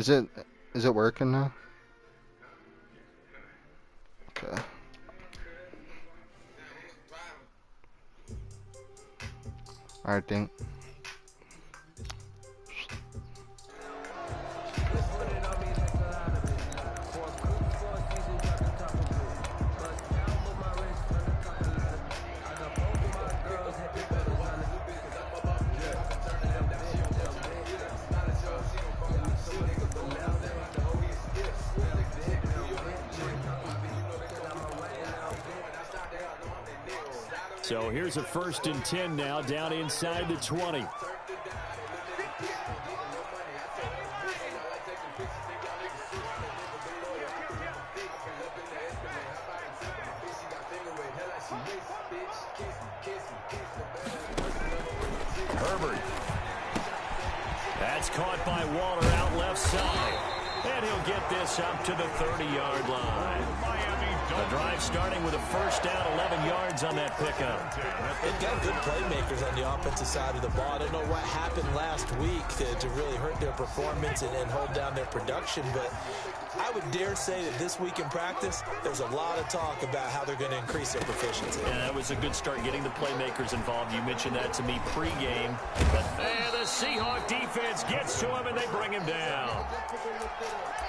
Is it working now? Okay. Alright, think. So here's a 1st and 10 now, down inside the 20. Herbert. That's caught by Waller out left side. And he'll get this up to the 30-yard line. A drive starting with a 1st down, 11 yards on that pickup. They've got good playmakers on the offensive side of the ball. I don't know what happened last week to really hurt their performance and hold down their production, but I would dare say that this week in practice, there's a lot of talk about how they're going to increase their proficiency. Yeah, that was a good start getting the playmakers involved. You mentioned that to me pregame. But the Seahawk defense gets to him, and they bring him down.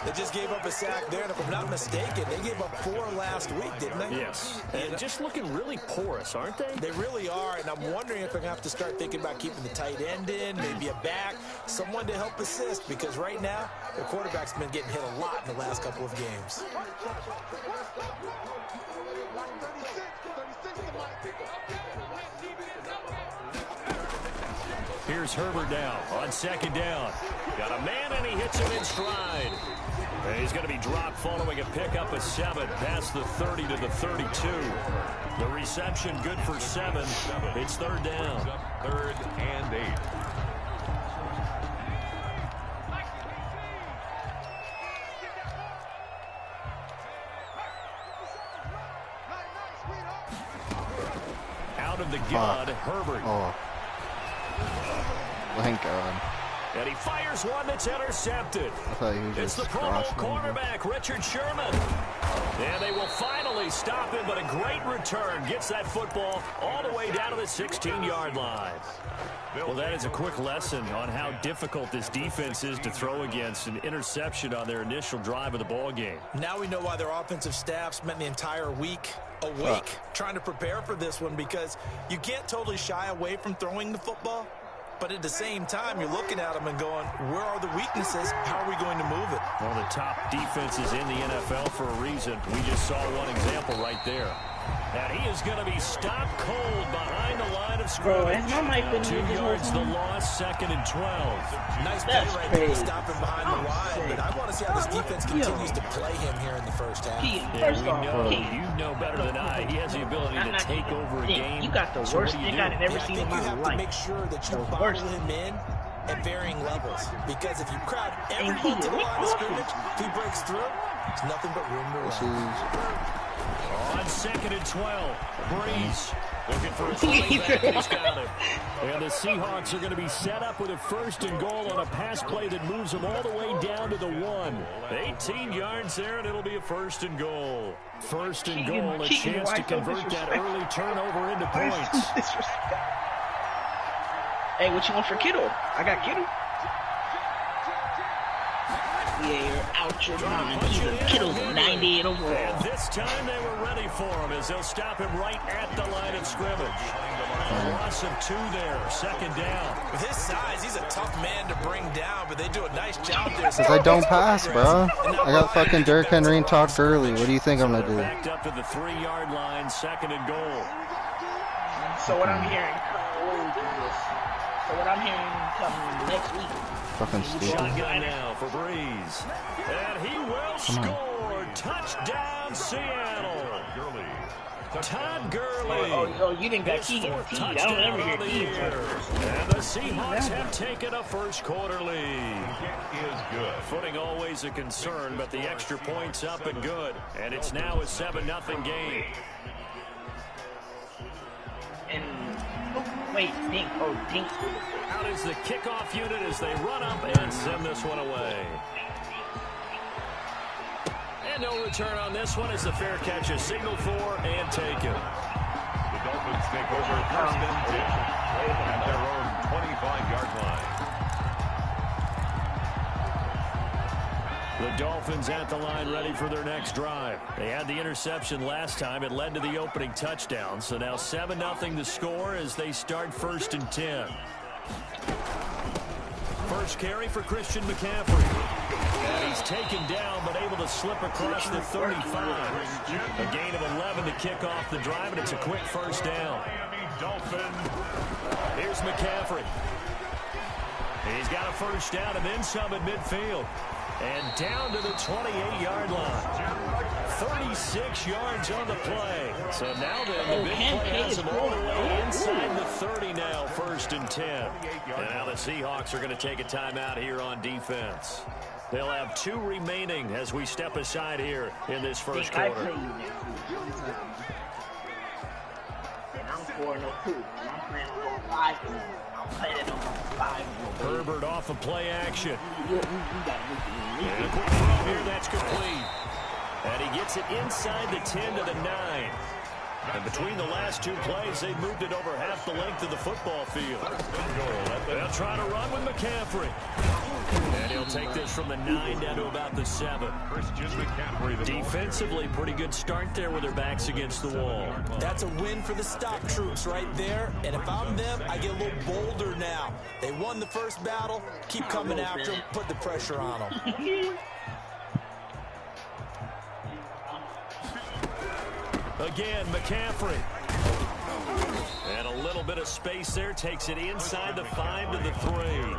They just gave up a sack there, and if I'm not mistaken, they gave up 4 last week, didn't they? Yes. And just looking really porous, aren't they? They really are, and I'm wondering if they're going to have to start thinking about keeping the tight end in, maybe a back, someone to help assist, because right now, their quarterback's been getting hit a lot in the last couple of games. Here's Herbert now on 2nd down. Got a man, and he hits him in stride. And he's going to be dropped following a pickup of 7 past the 30 to the 32. The reception good for 7. It's 3rd down. 3rd and 8. Out of the gun, Herbert. Oh. Thank God. And he fires one that's intercepted. I thought he was It's the Pro Bowl cornerback, Richard Sherman. And they will finally stop him, but a great return. Gets that football all the way down to the 16-yard line. Well, that is a quick lesson on how difficult this defense is to throw against. An interception on their initial drive of the ball game. Now we know why their offensive staff spent the entire week awake trying to prepare for this one, because you can't totally shy away from throwing the football. But at the same time, you're looking at them and going, where are the weaknesses? How are we going to move it? One of the top defenses in the NFL for a reason. We just saw one example right there. And he is going to be stopped cold behind the line of scrimmage. 2 yards the loss, 2nd and 12. Nice play right there to stop him behind the line. But I want to see how this defense continues to play him here in the first half. You know better than I. He has the ability to take over a game. You got the worst thing I've ever seen in my life. You have to make sure that you bottle him in at varying levels. Because if you crowd everyone to the line of scrimmage, if he breaks through, it's nothing but room to run. On 2nd and 12, Breeze looking for a playback. He's got it. And the Seahawks are going to be set up with a 1st and goal on a pass play that moves them all the way down to the 1. 18 yards there, and it'll be a 1st and goal. 1st and goal, a chance to convert that early turnover into points. Hey, what you want for Kittle? I got Kittle. Yeah, you're out your mind. Kittle's 98 overall. And this time they were ready for him as they'll stop him right at the line of scrimmage. A loss of 2 there, 2nd down. With his size, he's a tough man to bring down, but they do a nice job there. Because I don't pass, bro. I got fucking Derrick Henry and Todd Gurley. What do you think I'm going to do? Backed up to the 3-yard line, 2nd and goal. So what I'm hearing, coming next week. Fucking stupid. Shotgun now for Breeze. And he will score. Touchdown, Seattle. Todd Gurley. Oh, you didn't got Keegan. I don't ever hear Keegan. And the Seahawks have taken a first-quarter lead. Footing always a concern, but the extra point's up and good. And it's now a 7-0 game. And wait, Dink. Out is the kickoff unit as they run up and send this one away. And no return on this one as the fair catch is signaled for and taken. The Dolphins take over first and 10 at their own 25-yard line. The Dolphins at the line ready for their next drive. They had the interception last time. It led to the opening touchdown. So now 7-0 the score as they start first and 10. First carry for Christian McCaffrey. And he's taken down but able to slip across the 35. A gain of 11 to kick off the drive, and it's a quick first down. Here's McCaffrey. He's got a first down and then some at midfield. And down to the 28-yard line. 36 yards on the play. So now then, the big play has him all the way inside the 30 now, first and 10. And now the Seahawks are going to take a timeout here on defense. They'll have 2 remaining as we step aside here in this first quarter. I'm 4-2. I'm playing on 5. I'm playing on 5. Herbert off of play action. And a quick throw here, that's complete. And he gets it inside the 10 to the 9. And between the last 2 plays, they've moved it over half the length of the football field. They'll try to run with McCaffrey. And he'll take this from the 9 down to about the 7. Christian McCaffrey. Defensively, pretty good start there with their backs against the wall. That's a win for the stop troops right there. And if I'm them, I get a little bolder now. They won the first battle. Keep coming after them. Put the pressure on them. Again, McCaffrey. And a little bit of space there. Takes it inside the 5 to the 3.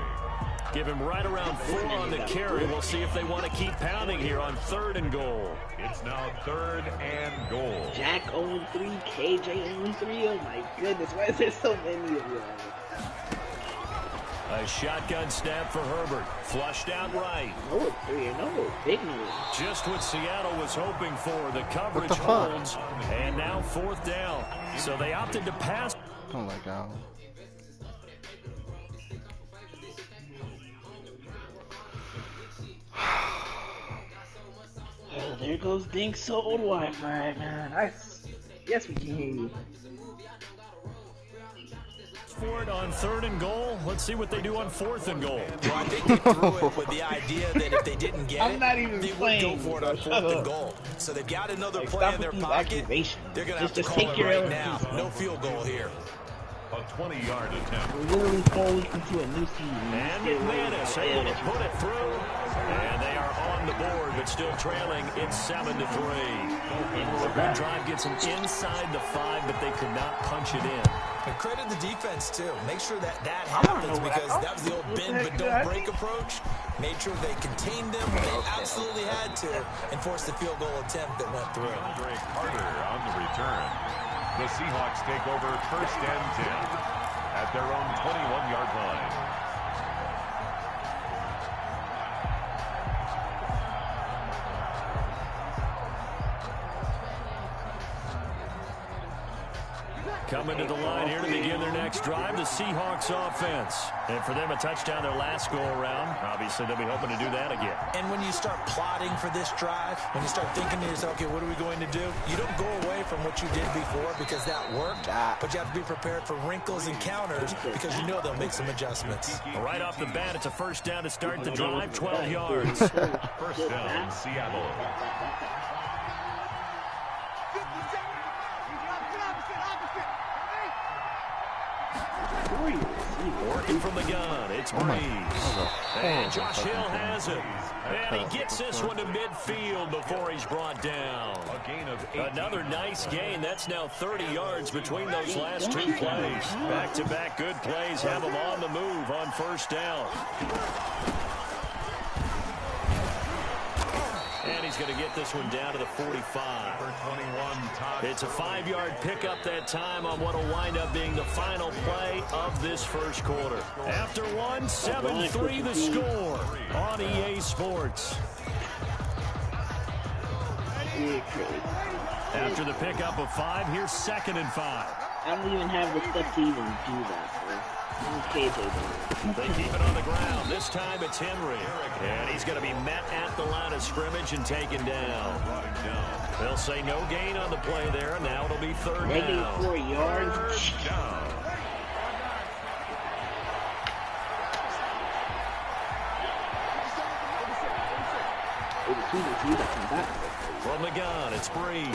Give him right around 4 on the carry. We'll see if they want to keep pounding here on 3rd and goal. It's now 3rd and goal. Jack 0-3, KJ 0-3. Oh my goodness, why is there so many of them? A shotgun snap for Herbert. Flushed out right. No, 3-0. Big news. Just what Seattle was hoping for. The coverage fuck? holds. And now 4th down. So they opted to pass. Oh my god. Oh, there goes Dink's old Wi-Fi, man. Yes, we can hear you. For it on 3rd and goal. Let's see what they do on 4th and goal. Well, I think they threw it with the idea that if they didn't get I'm not even they would playing, go for it on bro. 4th and goal. So they've got another Like, play stop in their with these pocket. accusations. They're going to have to Just call take it your right L's, now. bro. No field goal here. A 20-yard attempt. We're literally 4 weeks into a new season. And McManus able to put it through. And they are on the board, but still trailing. It's 7-3. The good drive gets them inside the 5, but they could not punch it in. And credit the defense, too. Make sure that happens because that was the old bend but don't break approach. Made sure they contained them when they absolutely had to and forced the field goal attempt that went through. Andre Carter on the return. The Seahawks take over first and 10 at their own 21-yard line. Coming to the line here to begin their next drive, the Seahawks offense. And for them, a touchdown their last go-around. Obviously, they'll be hoping to do that again. And when you start plotting for this drive, when you start thinking to yourself, okay, what are we going to do? You don't go away from what you did before because that worked, but you have to be prepared for wrinkles and counters because you know they'll make some adjustments. Right off the bat, it's a first down to start the drive, 12 yards. First down, Seattle. Working from the gun, it's Breeze. And Josh Hill has it. And he gets this one to midfield before he's brought down. A gain of 8. Another nice gain. That's now 30 yards between those last 2 plays. Back-to-back good plays have him on the move on first down. And he's going to get this one down to the 45. Number 21, Todd. It's a 5-yard pickup that time on what will wind up being the final play of this first quarter. After one, 7-3 the score on EA Sports. After the pickup of 5, here's 2nd and 5. I don't even have the stuff to even do that, bro. They keep it on the ground. This This time it's Henry. And he's going to be met at the line of scrimmage and taken down. They'll say no gain on the play there. Now it'll be third down. -4 yards. From the gun, it's Breeze.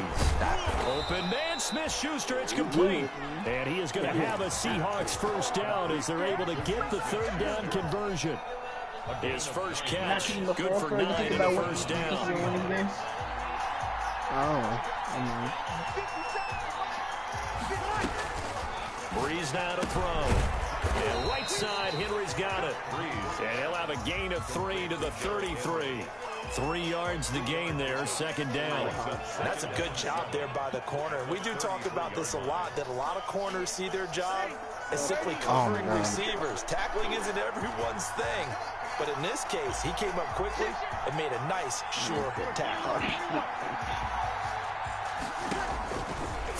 Open man, Smith-Schuster, it's complete. And he is going to have a Seahawks first down as they're able to get the third down conversion. His first catch, good for 9 and a first down. Oh. Breeze now to throw. And right side, Henry's got it. And he'll have a gain of 3 to the 33. 3 yards the gain there, second down. That's a good job there by the corner. We do talk about this a lot, that a lot of corners see their job as simply covering receivers. Tackling isn't everyone's thing. But in this case, he came up quickly and made a nice, sure tackle.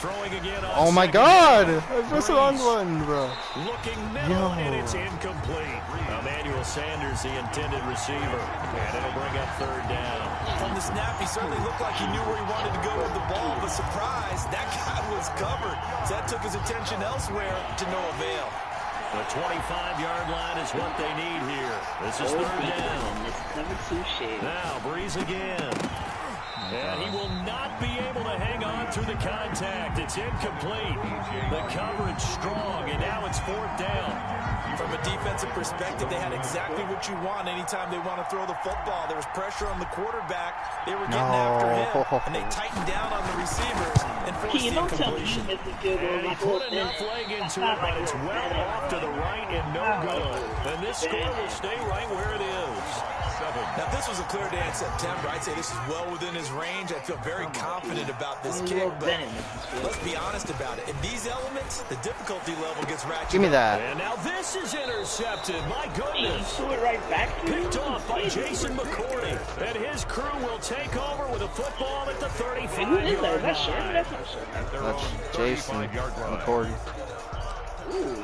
Throwing again on Oh my God! I pressed the wrong one, bro. Looking middle, and it's incomplete. Emmanuel Sanders, the intended receiver, and it'll bring up third down. From the snap, he certainly looked like he knew where he wanted to go with the ball, but surprise, that guy was covered. So that took his attention elsewhere to no avail. The 25-yard line is what they need here. This is third down. Now, Breeze again. And he will not be able to hang on through the contact. It's incomplete. The coverage strong, and now it's fourth down. From a defensive perspective, they had exactly what you want anytime they want to throw the football. There was pressure on the quarterback. They were getting after him, and they tightened down on the receivers and forced the incompletion. And he put enough leg into it, but it's well off to the right and no good. And this score will stay right where it is. Now, if this was a clear day in September, I'd say this is well within his range. I feel very confident about this kick, but let's be honest about it. In these elements, the difficulty level gets ratcheted. Give me that. And now this is intercepted. My goodness. Threw it right back to Picked off by Jason McCourty. And his crew will take over with a football at the 35-yard line. That's not sure. That's Jason McCourty. Ooh.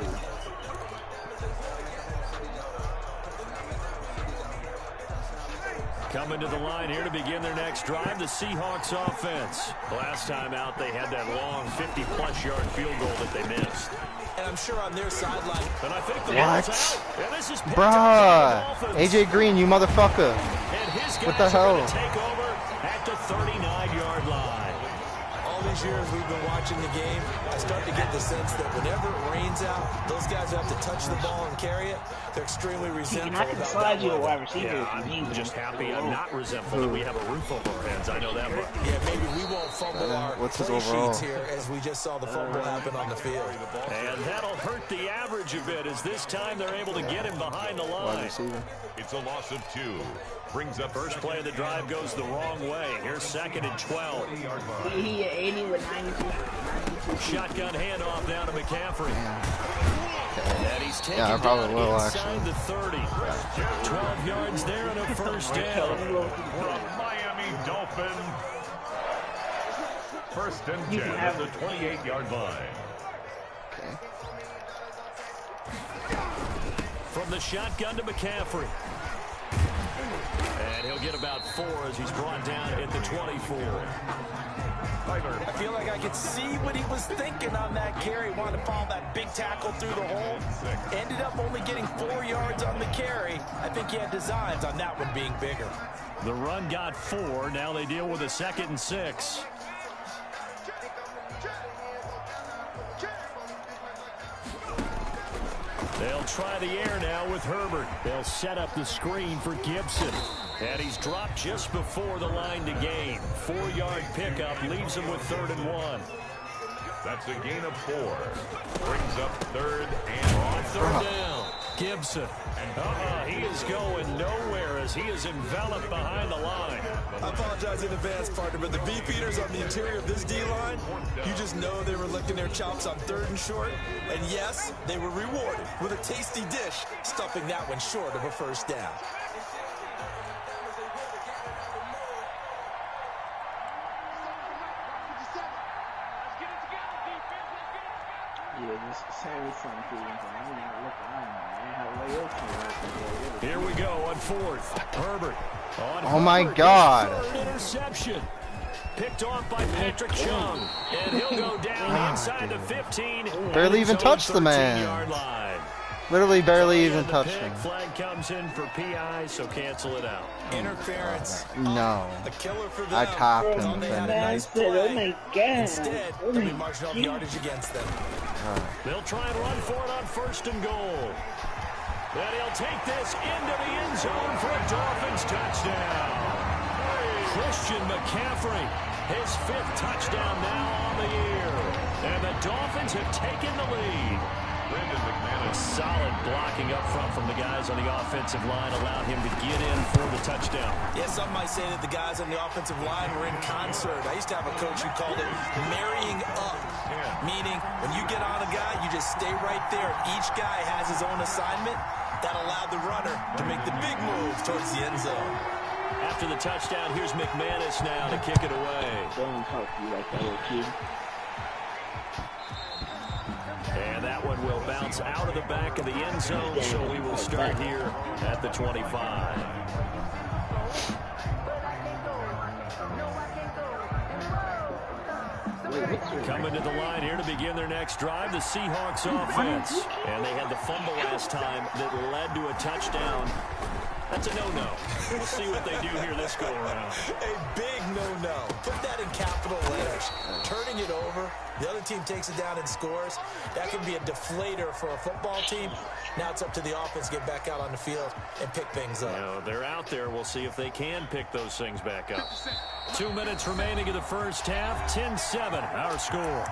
Coming to the line here to begin their next drive, the Seahawks offense. Last time out, they had that long 50-plus yard field goal that they missed. And I'm sure on their sideline. And I think the What? ball's out. And this is picked Bruh. up by the Dolphins. AJ Green, you motherfucker. And his What guys the are hell? going to take over at the 39-yard line. All these years we've been watching the game, I start to get the sense that whenever it rains out, those guys who have to touch the ball and carry it, they're extremely resentful I can about slide that you a weather. wide receiver. Yeah, if you need I'm just one. happy. I'm not resentful that we have a roof over our heads. I know that much. Yeah, maybe we won't fumble our what's his play overall? sheets here as we just saw the fumble happen on the field. And that'll hurt the average a bit as this time they're able to get him behind the Wide line. receiver. It's a loss of 2. Brings up First play of the drive goes the wrong way. Here's second and 12. He at 80 with 92. Shotgun handoff down to McCaffrey. And he's taken Yeah, I probably down will, inside actually. the 30. 12 yards there and a first down. the Miami Dolphin. First and 10 at the 28-yard line. Okay. From the shotgun to McCaffrey. And he'll get about 4 as he's brought down at the 24. I feel like I could see what he was thinking on that carry. Wanted to follow that big tackle through the hole. Ended up only getting 4 yards on the carry. I think he had designs on that one being bigger. The run got 4. Now they deal with a 2nd and 6. They'll try the air now with Herbert. They'll set up the screen for Gibson. And he's dropped just before the line to gain. 4-yard pickup leaves him with 3rd and 1. That's a gain of 4. Brings up 3rd and On 3rd down, Gibson. He is going nowhere as he is enveloped behind the line. I apologize in advance, partner, but the beefeaters on the interior of this D-line, you just know they were licking their chops on 3rd and short. And yes, they were rewarded with a tasty dish, stuffing that one short of a first down. Yeah, just send me something. I'm not looking on, man. Here we go on fourth. Herbert. Oh my God. Third interception. Picked off by Patrick Chung. And he'll go down inside the 15. Barely even touched the man. Literally barely even touched him. Flag comes in for PI, so cancel it out. Interference. No. A killer for them. I topped him. They had a nice Oh play. my God. Instead, they'll be marching off yardage against them. They'll try and run for it on first and goal. And he'll take this into the end zone for a Dolphins touchdown. Christian McCaffrey, his 5th touchdown now on the year. And the Dolphins have taken the lead. Brendan McManus. Solid blocking up front from the guys on the offensive line allowed him to get in for the touchdown. Yeah, some might say that the guys on the offensive line were in concert. I used to have a coach who called it marrying up, meaning when you get on a guy, you just stay right there. Each guy has his own assignment. That allowed the runner to make the big moves towards the end zone. After the touchdown, here's McManus now to kick it away. Don't talk to you like that, little kid. And that one will bounce out of the back of the end zone, so we will start here at the 25. Coming to the line here to begin their next drive, the Seahawks offense. And they had the fumble last time that led to a touchdown. That's a no-no. We'll see what they do here this go-around. A big no-no. Put that in capital letters. Turning it over, the other team takes it down and scores. That can be a deflator for a football team. Now it's up to the offense to get back out on the field and pick things up. Now, they're out there. We'll see if they can pick those things back up. 2 minutes remaining in the first half. 10-7, our score.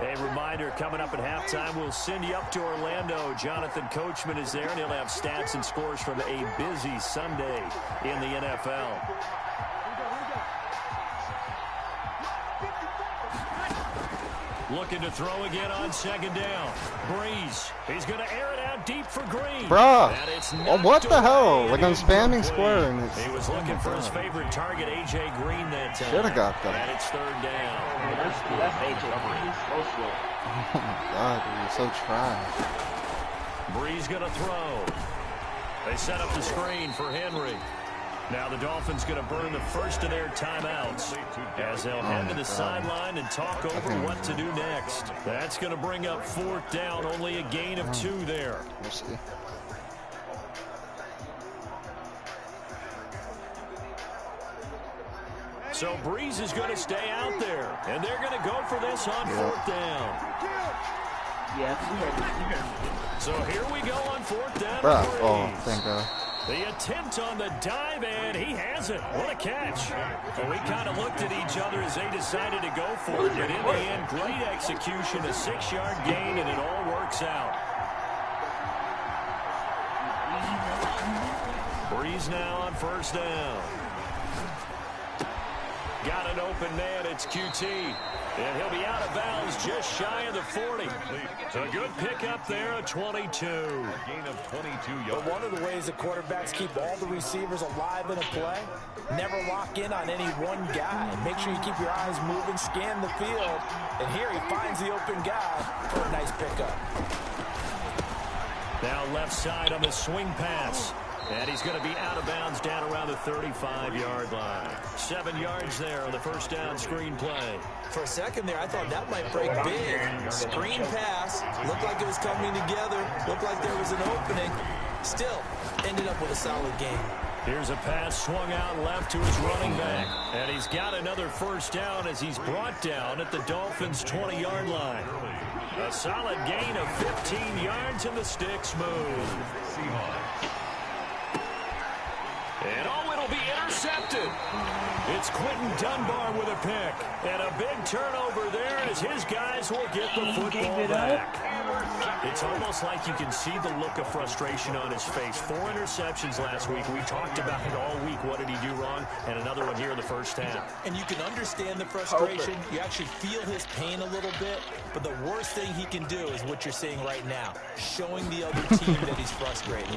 A reminder, coming up at halftime, we'll send you up to Orlando. Jonathan Coachman is there, and he'll have stats and scores from a busy Sunday in the NFL. Looking to throw again on second down. Breeze. He's going to air it out deep for Green. Bruh. Oh, what the hell? Like I'm spamming square. And he was looking for his favorite target, A.J. Green, that time. Should have got that. And it's third down. That's AJ. He's so slow. Oh my God, you're so trash. Breeze going to throw. They set up the screen for Henry. Now the Dolphins going to burn the first of their timeouts as they'll head to the sideline and talk over what to do next. That's going to bring up fourth down, only a gain of 2 there. We'll see. So Breeze is going to stay out there, and they're going to go for this on fourth down. Yeah, So here we go on fourth down. Bruh. Oh, thank God. The attempt on the dive, and he has it. What a catch. Well, we kind of looked at each other as they decided to go for it, but in the end, great execution, a 6-yard gain, and it all works out. Breeze now on first down. Got an open man, it's QT. And he'll be out of bounds just shy of the 40. A good pickup there, a 22. Gain of 22 yards. But one of the ways the quarterbacks keep all the receivers alive in a play, never lock in on any one guy. Make sure you keep your eyes moving, scan the field. And here he finds the open guy for a nice pickup. Now left side on the swing pass. And he's going to be out of bounds down around the 35-yard line. 7 yards there on the first down screen play. For a second there, I thought that might break big. Screen pass. Looked like it was coming together. Looked like there was an opening. Still, ended up with a solid game. Here's a pass swung out left to his running back. And he's got another first down as he's brought down at the Dolphins' 20-yard line. A solid gain of 15 yards in the sticks move. And oh, it'll be intercepted. It's Quentin Dunbar with a pick. And a big turnover there as his guys will get the football back. It's almost like you can see the look of frustration on his face. 4 interceptions last week. We talked about it all week. What did he do wrong? And another one here in the first half. And you can understand the frustration. You actually feel his pain a little bit. But the worst thing he can do is what you're seeing right now, showing the other team that he's frustrated.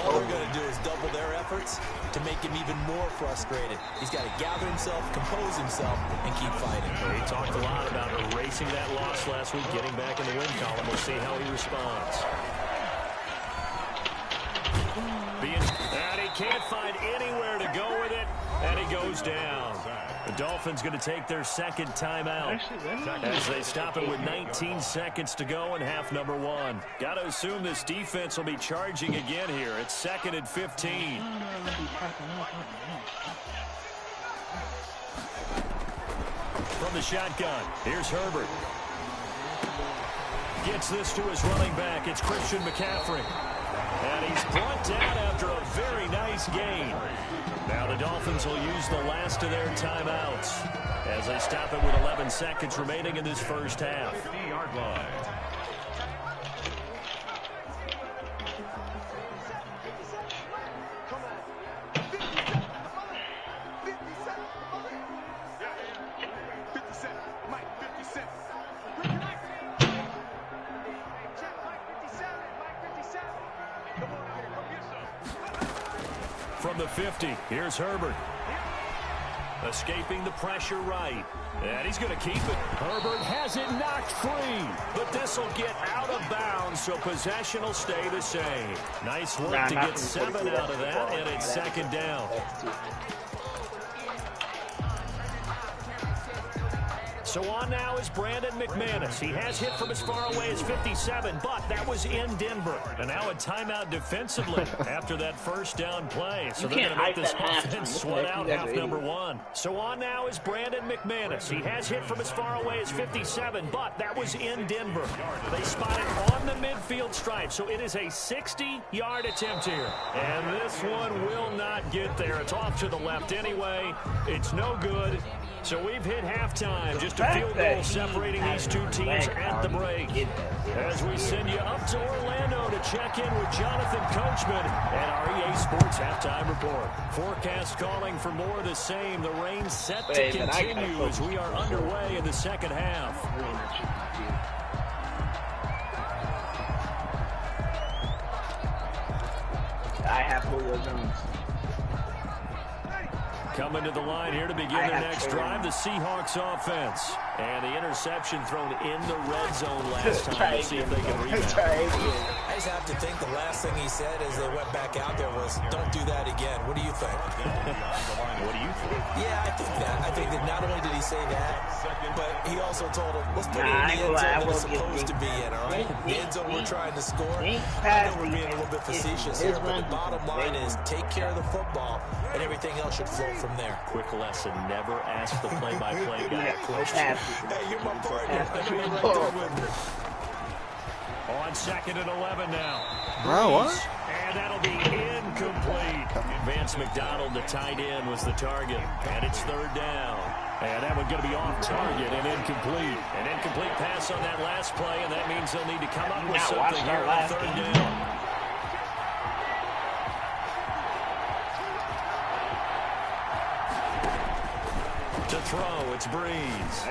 All they're going to do is double their efforts to make him even more frustrated. He's got to gather himself, compose himself, and keep fighting. He talked a lot about erasing that loss last week, getting back in the win column. We'll see how he responds. And he can't find anywhere to go with it, and he goes down. The Dolphins going to take their second timeout as they stop it with 19 seconds to go in half number 1. Got to assume this defense will be charging again here. It's 2nd and 15. From the shotgun, here's Herbert. Gets this to his running back. It's Christian McCaffrey. And he's brought down after a very nice gain. Now the Dolphins will use the last of their timeouts as they stop it with 11 seconds remaining in this first half. 50-yard line. From the 50, here's Herbert. Escaping the pressure right. And he's going to keep it. Herbert has it knocked free. But this will get out of bounds, so possession will stay the same. Nice work to get 7 out of that, and it's 2nd down. So on now is Brandon McManus. He has hit from as far away as 57, but that was in Denver. And now a timeout defensively after that first down play. So they're going to make this offense sweat out half number 1. So on now is Brandon McManus. He has hit from as far away as 57, but that was in Denver. They spot it on the midfield stripe, so it is a 60-yard attempt here. And this one will not get there. It's off to the left anyway. It's no good. So we've hit halftime, just a field goal separating these two teams at the break. As we send you up to Orlando to check in with Jonathan Coachman and our EA Sports Halftime Report. Forecast calling for more of the same. The rain set to continue as we are underway in the second half. I have Julio Jones. Coming to the line here to begin their next drive, the Seahawks offense. And the interception thrown in the red zone last time. Let's see if they can rebound. I just have to think the last thing he said as they went back out there was, don't do that again. What do you think? What do you think? Yeah, I think that. I think that not only did he say that, but he also told him, let's put it in the end zone that it's supposed to be in, all right? The end zone we're trying to score. I know we're being a little bit facetious here, but the bottom line is take care of the football, and everything else should flow from there. Quick lesson, never ask the play-by-play guy a question. Hey, you're my partner. I know you're right there with me. On 2nd and 11 now. Bro, what? And that'll be incomplete. Vance McDonald, the tight end, was the target. And it's 3rd down. And that one's going to be off target and incomplete. An incomplete pass on that last play, and that means they'll need to come up with something here on 3rd down. To throw, it's Breeze.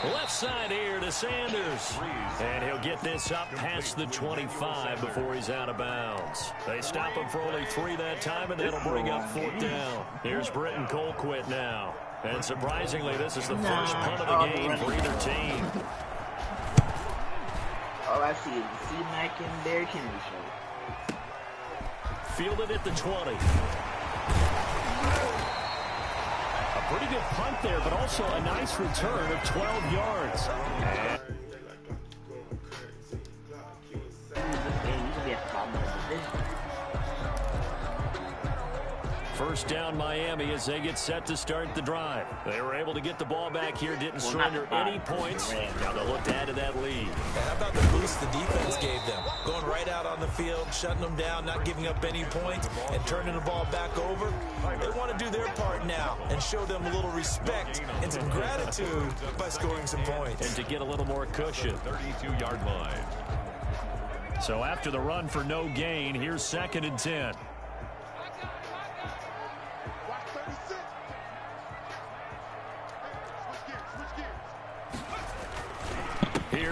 Left side here to Sanders. And he'll get this up past the 25 before he's out of bounds. They stop him for only 3 that time, and that'll bring up 4th down. Here's Britton Colquitt now. And surprisingly, this is the first punt of the game for either team. All I see is the C-Mac and Derrick Henry show. Fielded at the 20. Pretty good punt there, but also a nice return of 12 yards. First down Miami as they get set to start the drive. They were able to get the ball back here, didn't surrender any points. Now they'll look to add to that lead. How about the boost the defense gave them? Going right out on the field, shutting them down, not giving up any points, and turning the ball back over. They want to do their part now and show them a little respect and some gratitude by scoring some points. And to get a little more cushion. 32-yard line. So after the run for no gain, here's 2nd and 10.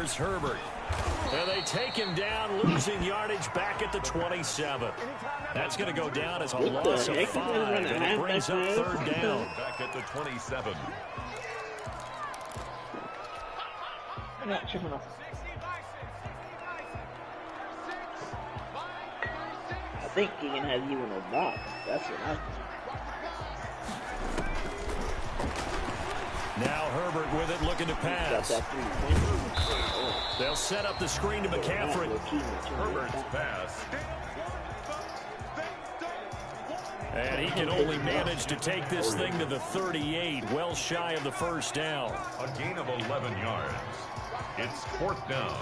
Here's Herbert. And they take him down, losing yardage back at the 27. That's going to go down as a loss of 5, and it brings up third down. Back at the 27. I'm not tripping off. I think Keegan has you in a box. That's what I think. Now Herbert with it, looking to pass. They'll set up the screen to McCaffrey. Herbert's pass. And he can only manage to take this thing to the 38, well shy of the first down. A gain of 11 yards. It's fourth down.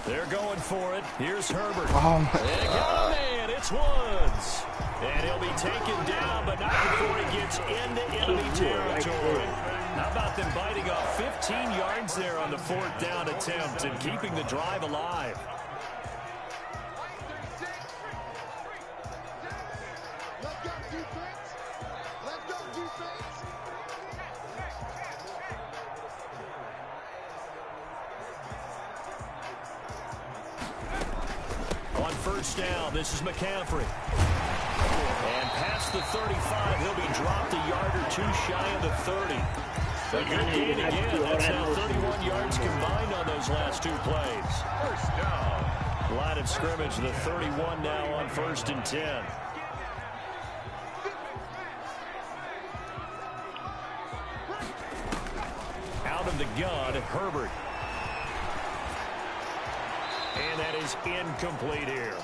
They're going for it. Here's Herbert. Oh my They got a man. It's Woods. And he'll be taken down, but not before he gets into enemy territory. How about them biting off 15 yards there on the fourth down attempt and keeping the drive alive? On first down, this is McCaffrey. And past the 35, he'll be dropped a yard or two shy of the 30. A good gain again. That's now 31 yards combined on those last two plays. First down. Line of scrimmage, the 31 now on 1st and 10. Out of the gun, Herbert. And that is incomplete here.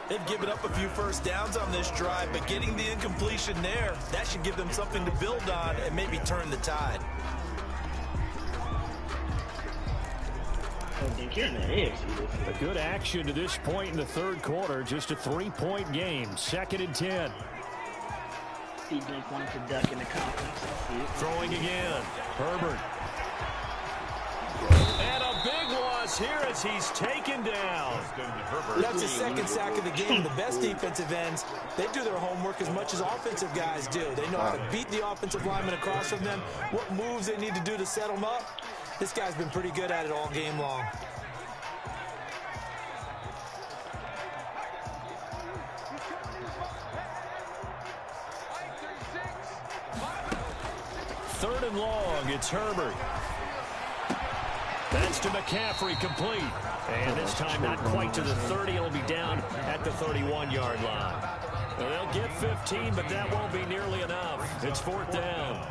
They've given up a few first downs on this drive, but getting the incompletion there, that should give them something to build on and maybe turn the tide. A good action to this point in the third quarter. Just a 3-point game. 2nd and 10. Blink wanted to duck in the conference. Throwing again. Herbert. And a big loss here as he's taken down. That's his second sack of the game. The best defensive ends, they do their homework as much as offensive guys do. They know how to beat the offensive lineman across from them, what moves they need to do to set them up. This guy's been pretty good at it all game long. Third and long, it's Herbert. That's to McCaffrey, complete. And this time not quite to the 30. It'll be down at the 31-yard line. Well, they'll get 15, but that won't be nearly enough. It's 4th down.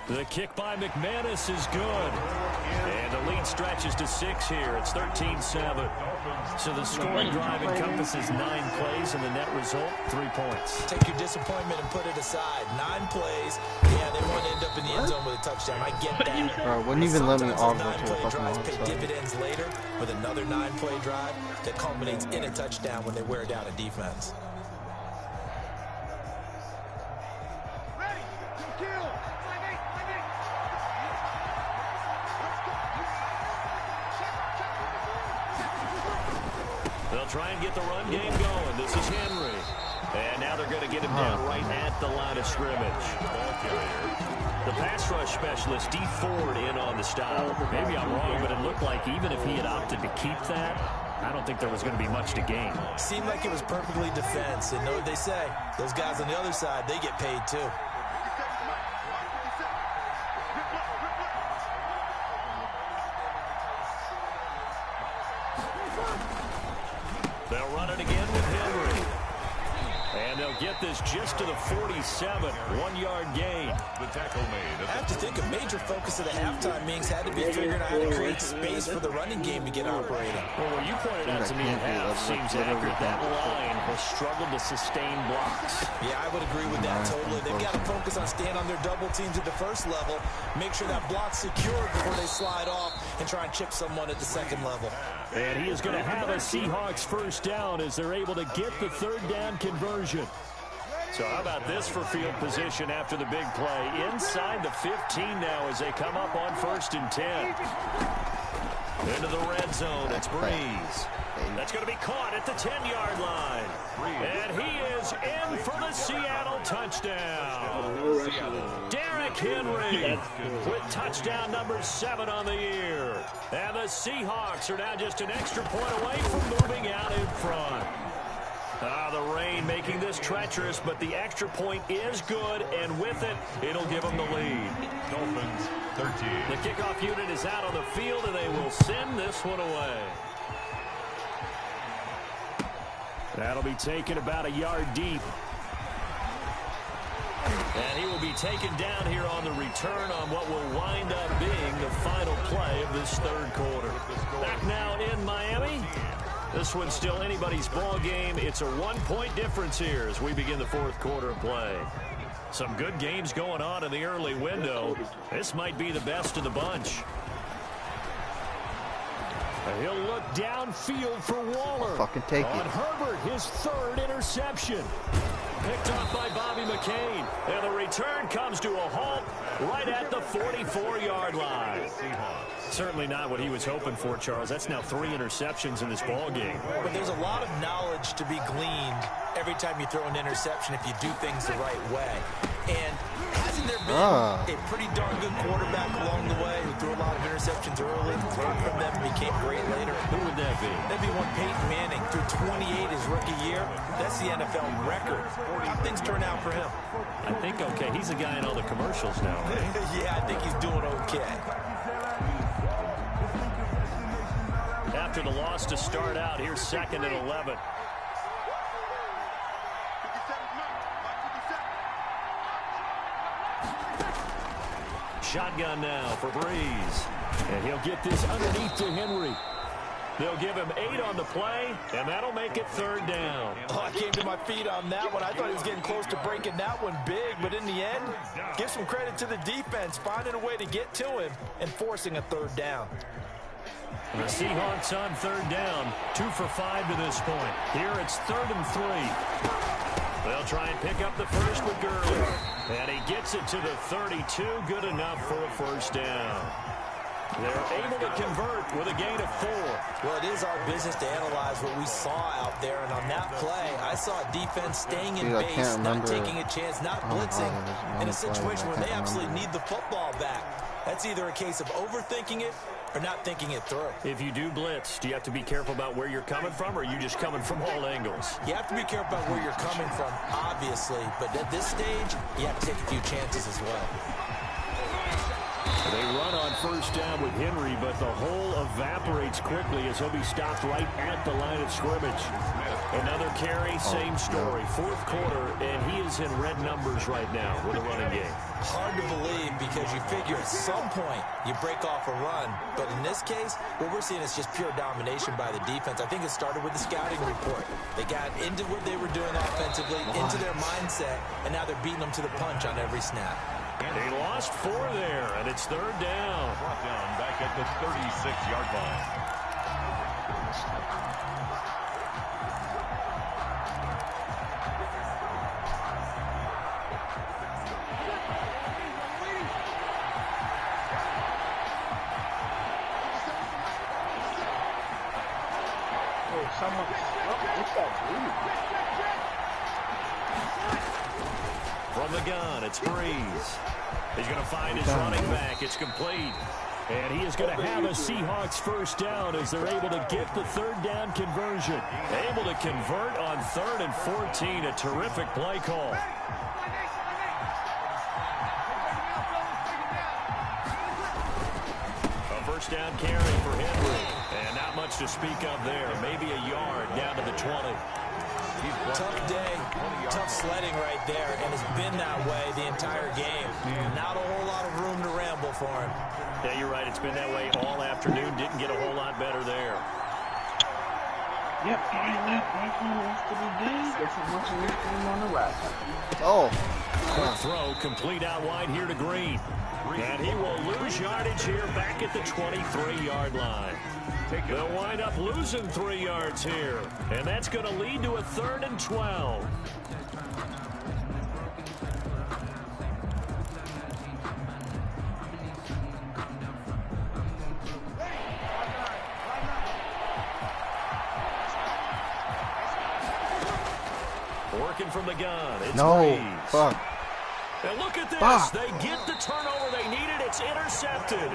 The kick by McManus is good. And the lead stretches to 6 here. It's 13-7. So the scoring drive encompasses 9 plays, and the net result, 3 points. Take your disappointment and put it aside. 9 plays. Yeah, they want to end up in the end zone with a touchdown. I get that. Bro, wouldn't even let me Sometimes audible to a 9-play fucking drives long pay side. dividends later with another 9-play drive that culminates in a touchdown when they wear down a defense. They'll try and get the run game going. This is Henry. And now they're going to get him down right at the line of scrimmage. The pass rush specialist, D. Ford, in on the stop. Maybe I'm wrong, but it looked like even if he had opted to keep that, I don't think there was going to be much to gain. Seemed like it was perfectly defense. And know what they say? Those guys on the other side, they get paid too. They'll run it again with Henry. And they'll get this just to the 47. 1-yard gain. The tackle made. I have to think a major focus of the halftime meetings had to be figuring out how to create space for the running game to get operating. Well, what you pointed out to me at half seems accurate. That line has struggled to sustain blocks. Yeah, I would agree with that totally. They've got to focus on staying on their double teams at the first level, make sure that block's secured before they slide off, and try and chip someone at the second level. And he is going to have a Seahawks first down as they're able to get the third down conversion. So how about this for field position after the big play? Inside the 15 now as they come up on 1st and 10. Into the red zone, it's Breeze. That's going to be caught at the 10-yard line. And he is in for the Seattle touchdown. Derrick Henry with touchdown number 7 on the year. And the Seahawks are now just an extra point away from moving out in front. The rain making this treacherous, but the extra point is good, and with it, it'll give them the lead. Dolphins 13. The kickoff unit is out on the field, and they will send this one away. That'll be taken about a yard deep. And he will be taken down here on the return on what will wind up being the final play of this third quarter. Back now in Miami. This one's still anybody's ball game. It's a 1-point difference here as we begin the fourth quarter of play. Some good games going on in the early window. This might be the best of the bunch. He'll look downfield for Waller. Fucking take on it. Herbert, his third interception. Picked off by Bobby McCain. And the return comes to a halt right at the 44-yard line. Certainly not what he was hoping for, Charles. That's now 3 interceptions in this ball game. But there's a lot of knowledge to be gleaned every time you throw an interception if you do things the right way. And hasn't there been a pretty darn good quarterback along the way who threw a lot of interceptions early, learned from them, and became great later? Who would that be? That'd be one Peyton Manning. Threw 28 his rookie year. That's the NFL record. How things turn out for him? I think okay. He's a guy in all the commercials now, right? Yeah, I think he's doing okay. After the loss to start out, here's 2nd and 11. Shotgun now for Breeze. And he'll get this underneath to Henry. They'll give him 8 on the play, and that'll make it 3rd down. Oh, I came to my feet on that one. I thought he was getting close to breaking that one big, but in the end, give some credit to the defense, finding a way to get to him and forcing a 3rd down. The Seahawks on 3rd down, 2 for 5 to this point. Here it's 3rd and 3. They'll try and pick up the first with Gurley. And he gets it to the 32, good enough for a 1st down. They're able to convert with a gain of 4. Well, it is our business to analyze what we saw out there, and on that play, I saw a defense staying in base, not taking a chance, not blitzing, in a situation where they absolutely need the football back. That's either a case of overthinking it or not thinking it through. If you do blitz, do you have to be careful about where you're coming from, or are you just coming from all angles? You have to be careful about where you're coming from, obviously, but at this stage, you have to take a few chances as well. They run on 1st down with Henry, but the hole evaporates quickly as he'll be stopped right at the line of scrimmage. Another carry, same story. 4th quarter, and he is in red numbers right now with a running game. Hard to believe because you figure at some point you break off a run. But in this case, what we're seeing is just pure domination by the defense. I think it started with the scouting report. They got into what they were doing offensively, into their mindset, and now they're beating them to the punch on every snap. They lost 4 there, and it's 3rd down. Brought down back at the 36-yard line. From the gun, it's Breeze. He's going to find his running back. It's complete. And he is going to have a Seahawks 1st down as they're able to get the 3rd down conversion. Able to convert on 3rd and 14. A terrific play call. A 1st down carry for Henry. And not much to speak of there. Maybe a yard down to the 20. Tough day, tough sledding right there, and it's been that way the entire game. Not a whole lot of room to ramble for him. Yeah, you're right. It's been that way all afternoon. Didn't get a whole lot better there. Yep, anything else to be done? Guess I'm watching this game on the right. Quick throw, complete out wide here to Green. And he will lose yardage here back at the 23-yard line. They'll wind up losing 3 yards here. And that's going to lead to a 3rd and 12. Working from the gun. It's No. Breeze. Fuck. And look at this. Fuck. They get the turnover they needed. It's intercepted.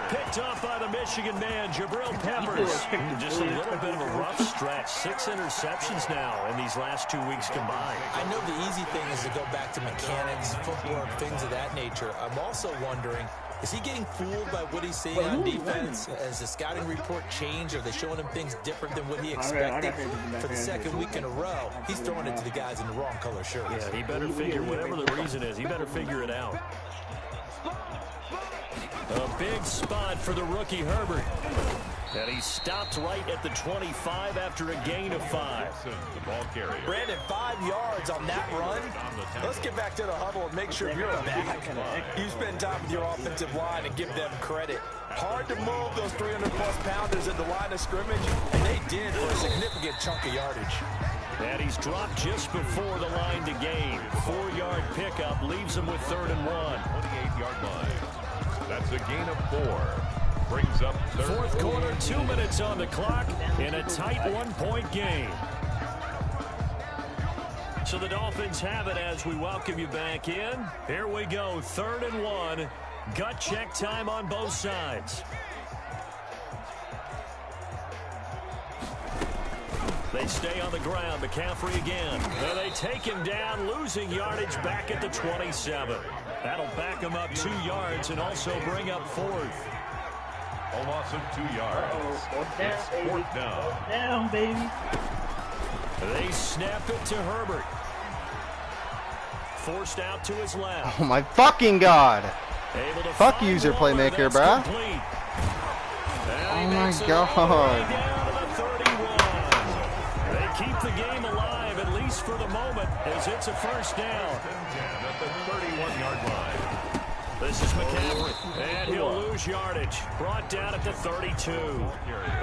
Picked off by the Michigan man, Jabril Peppers. Just a little bit of a rough stretch. 6 interceptions now in these last 2 weeks combined. I know the easy thing is to go back to mechanics, footwork, things of that nature. I'm also wondering, is he getting fooled by what he's seeing on defense? Has the scouting report changed? Are they showing him things different than what he expected? For the second week in a row, he's throwing it to the guys in the wrong color shirts. Yeah, he better figure, whatever the reason is, he better figure it out. A big spot for the rookie Herbert. And he stopped right at the 25 after a gain of 5. The ball carrier. Brandon, 5 yards on that run. Let's get back to the huddle and make sure you're back. You spend time with your offensive line and give them credit. Hard to move those 300-plus pounders at the line of scrimmage, and they did for a significant chunk of yardage. And he's dropped just before the line to gain. 4-yard pickup leaves him with 3rd and 1. 28-yard line. That's a gain of 4. Brings up 4th quarter, 2 minutes on the clock in a tight 1-point game. So the Dolphins have it as we welcome you back in. Here we go, 3rd and 1. Gut check time on both sides. They stay on the ground. McCaffrey again. And they take him down, losing yardage back at the 27. That'll back him up 2 yards and also bring up 4th. a loss of 2 yards. It's 4th down. Fourth down, baby. They snap it to Herbert. Forced out to his left. Oh my fucking god. Able to Fuck find user Waller. playmaker, That's bruh. complete. Oh And he my makes it all the way god. down to the 31. They keep the game alive, at least for the moment, as it's a first down. 10 at the 31-yard line. This is McCaffrey, and he'll lose yardage. Brought down at the 32.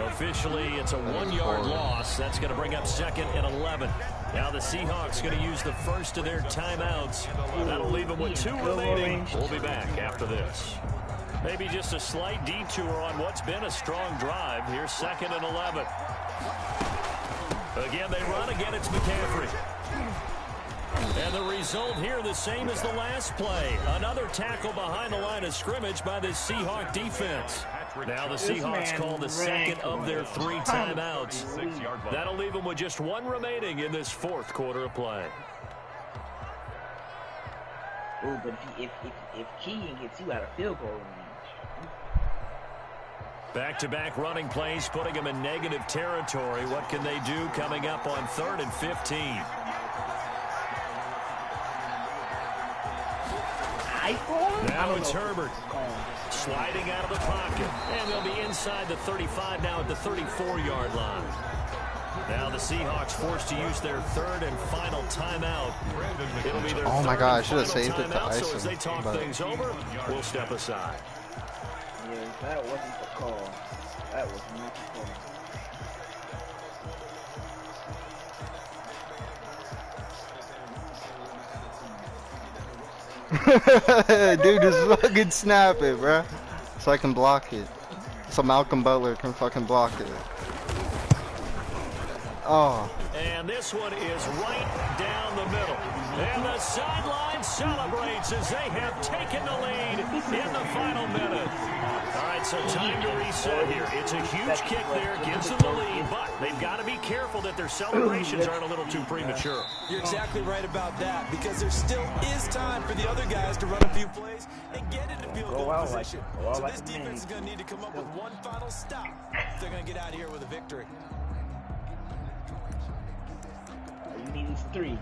Officially, it's a 1-yard loss. That's going to bring up 2nd and 11. Now the Seahawks going to use the first of their timeouts. That'll leave them with 2 remaining. We'll be back after this. Maybe just a slight detour on what's been a strong drive. Here's 2nd and 11. Again, they run. Again, it's McCaffrey. And the result here the same as the last play. Another tackle behind the line of scrimmage by the Seahawk defense. Now the Seahawks call the 2nd of their 3 timeouts. That'll leave them with just 1 remaining in this 4th quarter of play. Oh, but if Keegan gets you out of field goal range. Back-to-back running plays, putting them in negative territory. What can they do coming up on 3rd and 15? Now it's Herbert sliding out of the pocket, and they'll be inside the 35 now at the 34-yard line. Now the Seahawks forced to use their 3rd and final timeout. It'll be their Oh my 3rd god, I and should have final saved it to timeout, so as they Ison. talk But things over, we'll step aside. Yeah, that wasn't the call. That was not the call. dude, just fucking snap it, bruh. So I can block it. So Malcolm Butler can fucking block it. Oh. And this one is right down the middle. And the sideline celebrates as they have taken the lead in the final minute. All right, so time to reset here. It's a huge kick there, gives them the lead, but they've got to be careful that their celebrations aren't a little too premature. You're exactly right about that, because there still is time for the other guys to run a few plays and get into field goal position. So this defense is going to need to come up with one final stop if they're going to get out of here with a victory. You need these 3.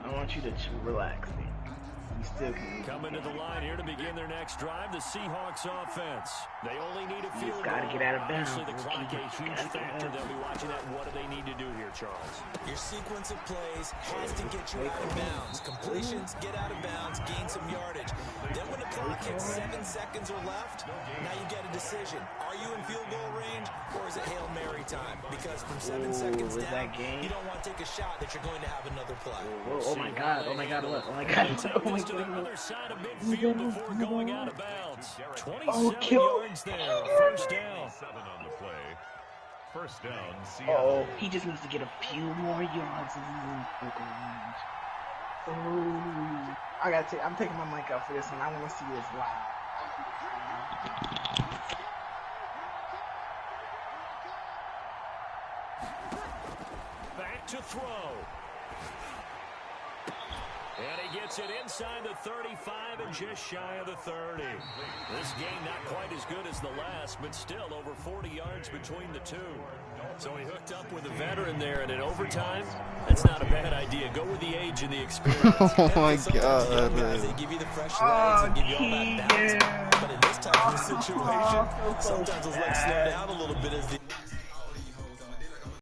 I want you to relax, man. You still can. Coming to the line here to begin their next drive, the Seahawks offense. They only need a field goal. Gotta get out of bounds. Obviously, the clock a huge factor. They'll be watching that. What do they need to do here, Charles? Your sequence of plays has to get you out of bounds. Completions, get out of bounds, gain some yardage. Then when the clock hits 7 seconds or left, now you get a decision. Are you in field goal range, or is it Hail Mary time? Because from 7 seconds down, you don't want to take a shot that you're going to have another play. Oh my god, oh my god, look, oh my god. Take this to the other side of midfield before going out of bounds. yards. 27 yards there. First down. 7 on the play. First down, Oh, Seattle. he just needs to get a few more yards. Oh, I'm taking my mic out for this one. I want to see this live. Back to throw. And he gets it inside the 35 and just shy of the 30. This game not quite as good as the last, but still over 40 yards between the two. So he hooked up with a veteran there, and in overtime, that's not a bad idea. Go with the age and the experience. Oh my Sometimes the young guys, god. they give you the fresh legs and give you all that balance. But in this type of situation, sometimes those legs slow down a little bit as the